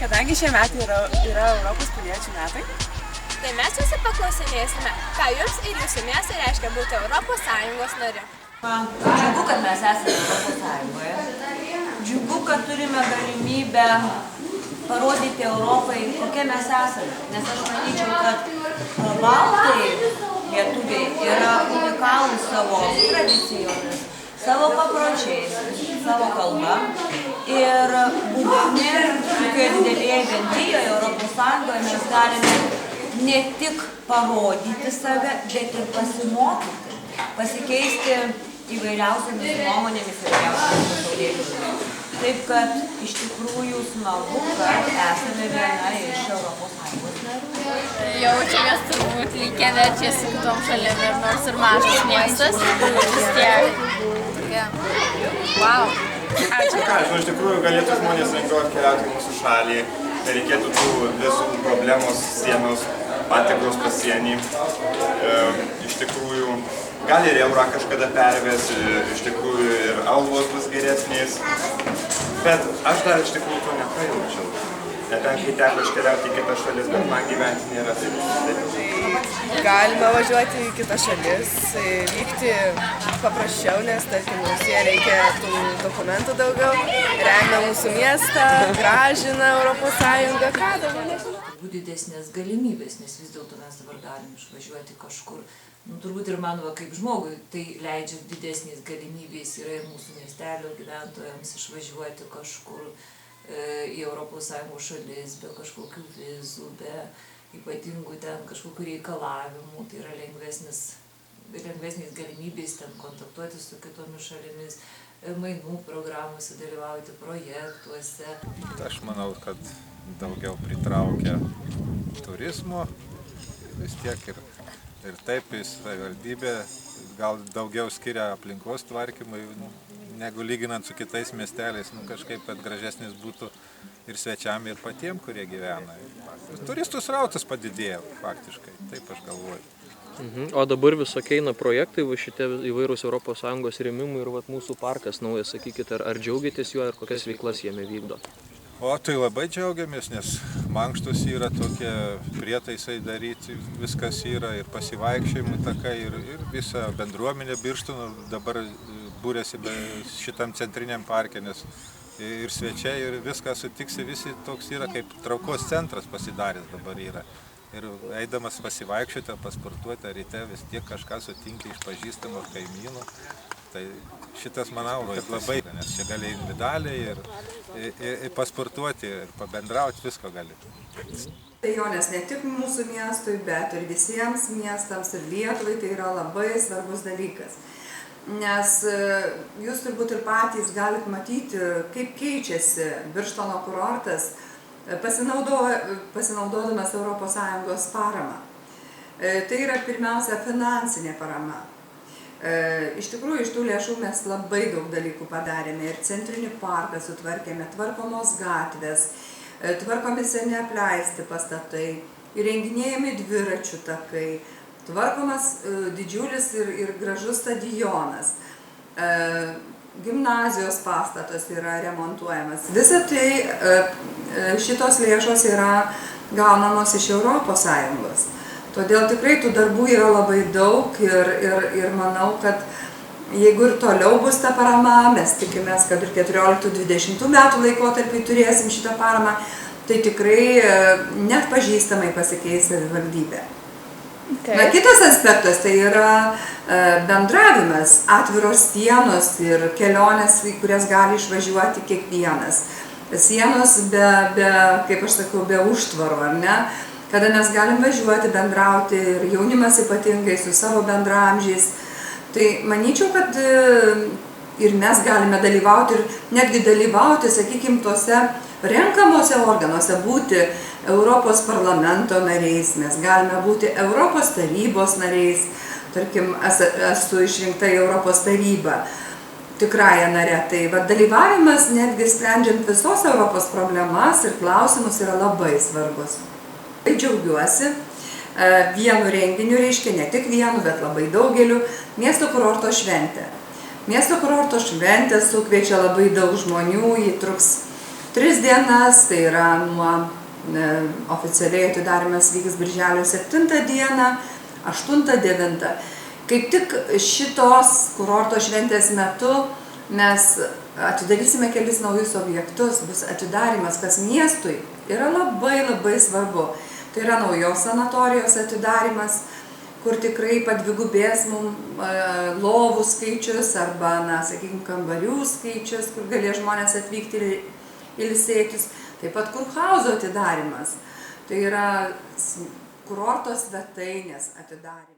Kadangi šie metai yra Europos piliečių metai, tai mes jūsų paklausinėsime, ką jums ir jūsų miestui reiškia būti Europos Sąjungos nariu. Džiugu, kad mes esame Europos Sąjungoje. Džiugu, kad turime galimybę parodyti Europai, kokie mes esame. Nes aš manyčiau, kad baltai lietuviai yra unikalūs savo tradicijomis, savo papročiais, savo kalba. Ir būdami tokioje didelėje bendrijoje Europos Sąjungoje mes galime ne tik parodyti save, bet ir pasimokyti, pasikeisti įvairiausiamis nuomonėmis ir įvairiausiamis pasaulėžiūromis. Taip kad iš tikrųjų smagu, kad esame viena iš Europos Sąjungos narių. Jaučiamės turbūt lygiaverčiai su kitom šalim ir nors ir mažas miestas, vis tiek. Wow. ačiū. Iš tikrųjų galėtų žmonės lengviau atkeliauti į mūsų šalį, nereikėtų tų visų problemos sienos patikros pasienį. Iš tikrųjų, gal ir eurą kažkada perves, iš tikrųjų ir algos bus geresnės, bet aš dar iš tikrųjų to nepajaučiau. Nebent kai teko iškeliauti į kitas šalis, bet man gyventi nėra taip. Galime važiuoti į kitas šalis, vykti paprasčiau, nes tarkim mums reikia tų dokumentų daugiau, remia mūsų miestą, gražina Europos Sąjungą, ką daugiau nežinau. Turbūt didesnės galimybės, nes vis dėlto mes dabar galim išvažiuoti kažkur. Turbūt ir man kaip žmogui tai leidžia didesnės galimybės yra ir mūsų miestelio gyventojams išvažiuoti kažkur į Europos Sąjungos šalis, be kažkokių vizų, be ypatingų ten kažkokių reikalavimų, tai yra lengvesnės galimybės ten kontaktuoti su kitomis šalimis, mainų programuose, dalyvauti projektuose. Aš manau, kad daugiau pritraukia turizmo, vis tiek ir taip savivaldybė gal daugiau skiria aplinkos tvarkymui, negu lyginant su kitais miesteliais, kažkaip, kad gražesnis būtų ir svečiam, ir patiem, kurie gyvena. Turistų srautas padidėjo faktiškai, taip aš galvoju. O dabar visokie projektai, šitie įvairūs ES rėmimai ir mūsų parkas naujas, sakykite, ar džiaugiatės juo ir kokias veiklas jame vykdo? O tai labai džiaugiamės, nes mankštos yra tokie prietaisai daryti, viskas yra ir pasivaikščiojimų takai, ir visa bendruomenė Birštono dabar būrėsi šitam centriniam parke, nes ir svečiai, ir viską sutiksi, visi toks yra kaip traukos centras pasidaręs dabar yra. Ir eidamas pasivaikščioti, pasportuoti ryte vis tiek kažką sutinki iš pažįstamų ar kaimynų. Tai šitas manau labai, nes čia gali individualiai ir pasportuoti, ir pabendrauti, visko gali. Abejonės ne tik mūsų miestui, bet ir visiems miestams ir Lietuvai tai yra labai svarbus dalykas. Nes jūs turbūt ir patys galite matyti, kaip keičiasi Birštono kurortas, pasinaudodamas Europos Sąjungos paramą. Tai yra pirmiausia finansinė parama. Iš tikrųjų, iš tų lėšų mes labai daug dalykų padarėme. Ir centrinį parką sutvarkėme, tvarkomos gatvės, tvarkomi seni apleisti pastatai, įrenginėjami dviračių takai, tvarkomas didžiulis ir gražus stadionas, gimnazijos pastatas yra remontuojamas. Visa tai šitos lėšos yra gaunamos iš Europos Sąjungos. Todėl tikrai tų darbų yra labai daug ir manau, kad jeigu ir toliau bus ta parama, mes tikimės, kad ir 14-20 metų laikotarpį turėsim šitą paramą, tai tikrai net pažįstamai pasikeis savivaldybė. Na, kitas aspektas tai yra bendravimas, atviros sienos ir kelionės, į kurias gali išvažiuoti kiekvienas. Sienos kaip aš sakau, be užtvarų, ar ne? Kada mes galim važiuoti, bendrauti ir jaunimas ypatingai su savo bendraamžiais. Tai manyčiau, kad ir mes galime dalyvauti ir netgi dalyvauti, sakykime, tuose renkamuose organuose, būti Europos parlamento nariais, mes galime būti Europos tarybos nariais, tarkim, esu išrinkta į Europos tarybą, tikrąją narę. Tai dalyvavimas netgi sprendžiant visos Europos problemas ir klausimus yra labai svarbus. Džiaugiuosi vienu renginiu, reiškia ne tik vienu, bet labai daugeliu, miesto kurorto šventė. Miesto kurorto šventė sukviečia labai daug žmonių, jį truks 3 dienas, tai yra oficialiai atidarymas vyks birželio 7 dieną, 8-9. Kaip tik šitos kurorto šventės metu mes atidarysime kelis naujus objektus, bus atidarymas, kas miestui yra labai svarbu. Tai yra naujos sanatorijos atidarymas, kur tikrai padvigubės mums lovų skaičius arba, sakykime, kambarių skaičius, kur galės žmonės atvykti ir ilsėtis. Taip pat kurhauzo atidarymas. Tai yra kurorto svetainės atidarymas.